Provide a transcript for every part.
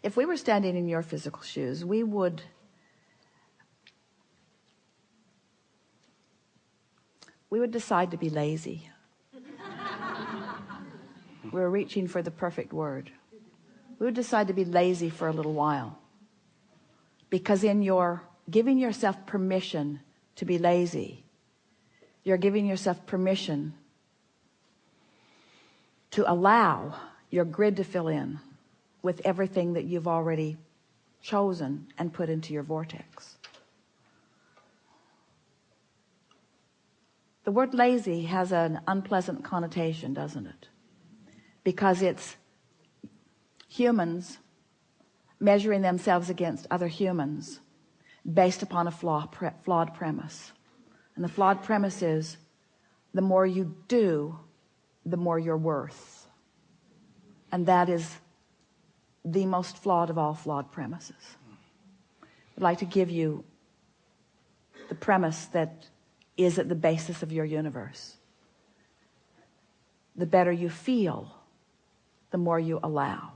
If we were standing in your physical shoes, we would decide to be lazy. We're reaching for the perfect word. We would decide to be lazy for a little while, because in your giving yourself permission to be lazy, you're giving yourself permission to allow your grid to fill in with everything that you've already chosen and put into your vortex. The word lazy has an unpleasant connotation, doesn't it? Because it's humans measuring themselves against other humans based upon a flawed premise. And the flawed premise is, the more you do, the more you're worth. And that is the most flawed of all flawed premises. I'd like to give you the premise that is at the basis of your universe. The better you feel, the more you allow.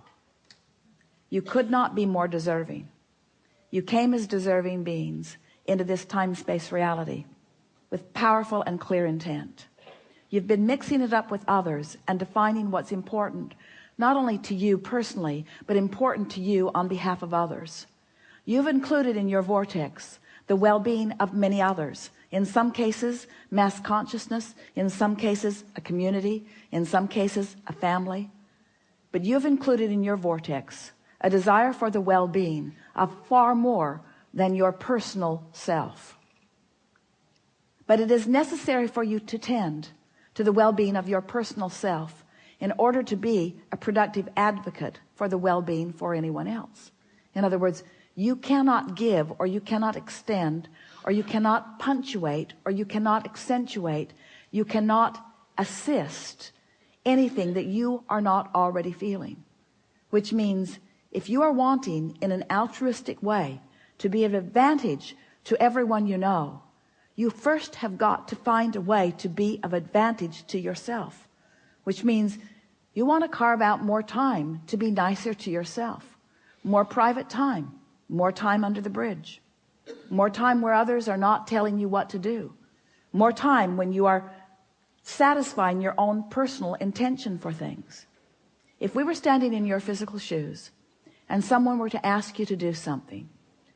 You could not be more deserving. You came as deserving beings into this time-space reality with powerful and clear intent. You've been mixing it up with others and defining what's important, not only to you personally, but important to you on behalf of others. You've included in your vortex the well-being of many others. In some cases, mass consciousness. In some cases, a community. In some cases, a family. But you've included in your vortex a desire for the well-being of far more than your personal self. But it is necessary for you to tend to the well-being of your personal self in order to be a productive advocate for the well-being for anyone else. In other words, you cannot give, or you cannot extend, or you cannot punctuate, or you cannot accentuate, you cannot assist anything that you are not already feeling. Which means, if you are wanting in an altruistic way to be of advantage to everyone you know, you first have got to find a way to be of advantage to yourself. Which means you want to carve out more time to be nicer to yourself. More private time. More time under the bridge. More time where others are not telling you what to do. More time when you are satisfying your own personal intention for things. If we were standing in your physical shoes and someone were to ask you to do something,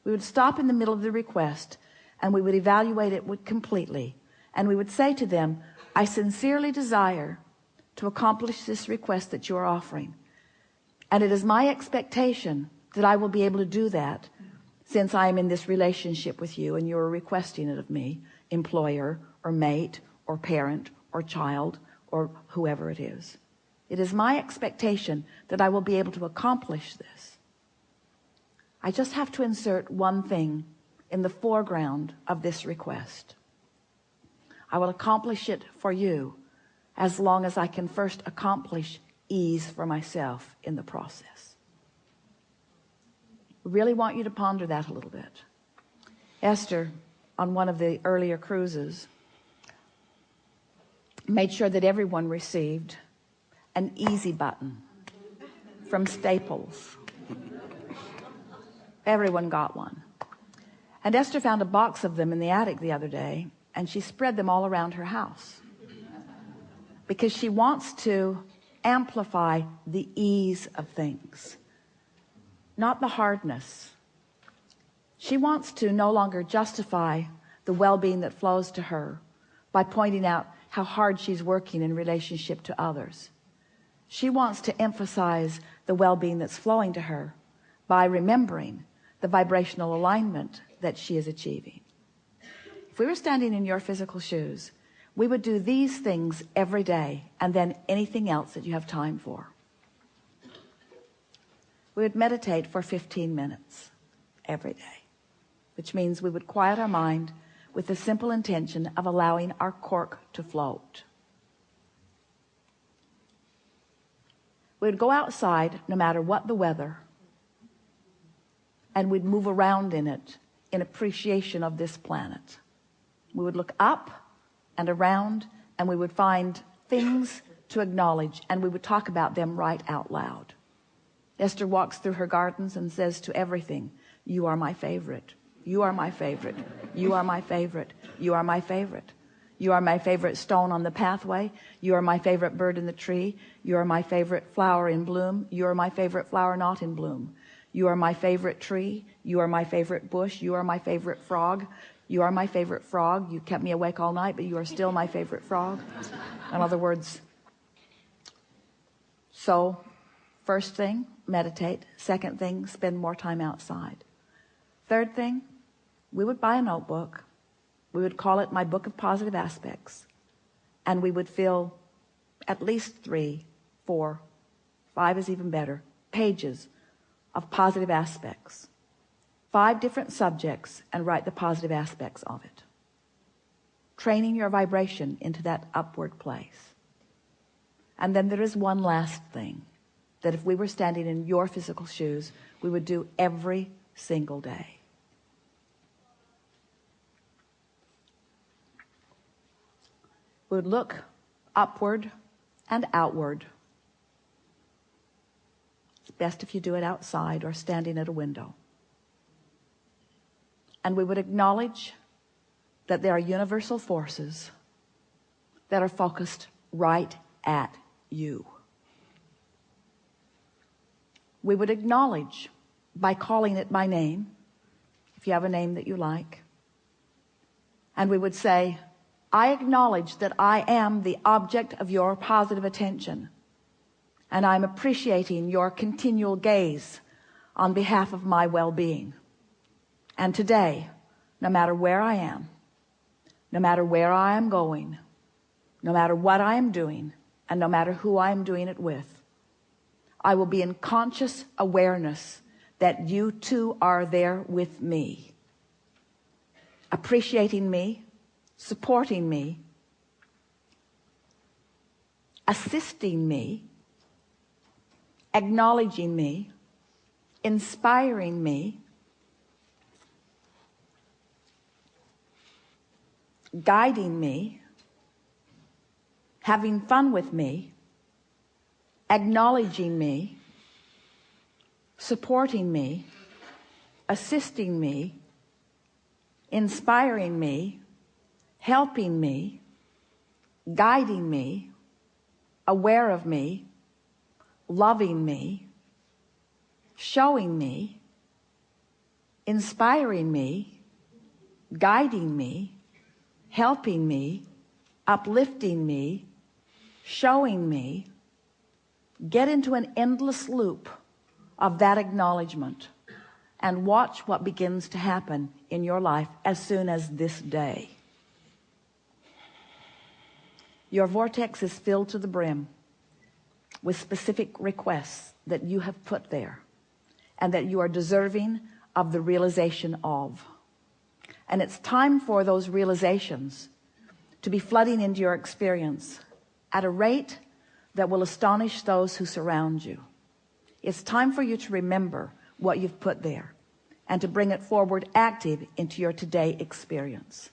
we would stop in the middle of the request and we would evaluate it completely, and we would say to them, I sincerely desire to accomplish this request that you are offering, and it is my expectation that I will be able to do that, since I am in this relationship with you and you are requesting it of me, employer or mate or parent or child or whoever it is. It is my expectation that I will be able to accomplish this. I just have to insert one thing in the foreground of this request. I will accomplish it for you as long as I can first accomplish ease for myself in the process. I really want you to ponder that a little bit. Esther, on one of the earlier cruises, made sure that everyone received an easy button from Staples. Everyone got one. And Esther found a box of them in the attic the other day, and she spread them all around her house because she wants to amplify the ease of things, not the hardness. She wants to no longer justify the well-being that flows to her by pointing out how hard she's working in relationship to others. She wants to emphasize the well-being that's flowing to her by remembering the vibrational alignment that she is achieving. If we were standing in your physical shoes, we would do these things every day, and then anything else that you have time for. We would meditate for 15 minutes every day, which means we would quiet our mind with the simple intention of allowing our cork to float. We would go outside no matter what the weather, and we'd move around in it in appreciation of this planet. We would look up and around, and we would find things to acknowledge, and we would talk about them right out loud. Esther walks through her gardens and says to everything, you are my favorite. You are my favorite. You are my favorite. You are my favorite. You are my favorite stone on the pathway. You are my favorite bird in the tree. You are my favorite flower in bloom. You are my favorite flower not in bloom. You are my favorite tree. You are my favorite bush. You are my favorite frog. You are my favorite frog. You kept me awake all night, but you are still my favorite frog. In other words, so first thing, meditate. Second thing, spend more time outside. Third thing, we would buy a notebook. We would call it My Book of Positive Aspects. And we would fill at least 3, 4, 5 is even better, pages of positive aspects. 5 different subjects, and write the positive aspects of it. Training your vibration into that upward place. And then there is one last thing that if we were standing in your physical shoes, we would do every single day. We would look upward and outward. It's best if you do it outside or standing at a window. And we would acknowledge that there are universal forces that are focused right at you. We would acknowledge by calling it by name, if you have a name that you like. And we would say, I acknowledge that I am the object of your positive attention, and I'm appreciating your continual gaze on behalf of my well-being. And today, no matter where I am, no matter where I am going, no matter what I am doing, and no matter who I am doing it with, I will be in conscious awareness that you too are there with me, appreciating me, supporting me, assisting me, acknowledging me, inspiring me, guiding me, having fun with me, acknowledging me, supporting me, assisting me, inspiring me, helping me, guiding me, aware of me, loving me, showing me, inspiring me, guiding me, helping me, uplifting me, showing me. Get into an endless loop of that acknowledgement and watch what begins to happen in your life as soon as this day. Your vortex is filled to the brim with specific requests that you have put there and that you are deserving of the realization of. And it's time for those realizations to be flooding into your experience at a rate that will astonish those who surround you. It's time for you to remember what you've put there and to bring it forward active into your today experience.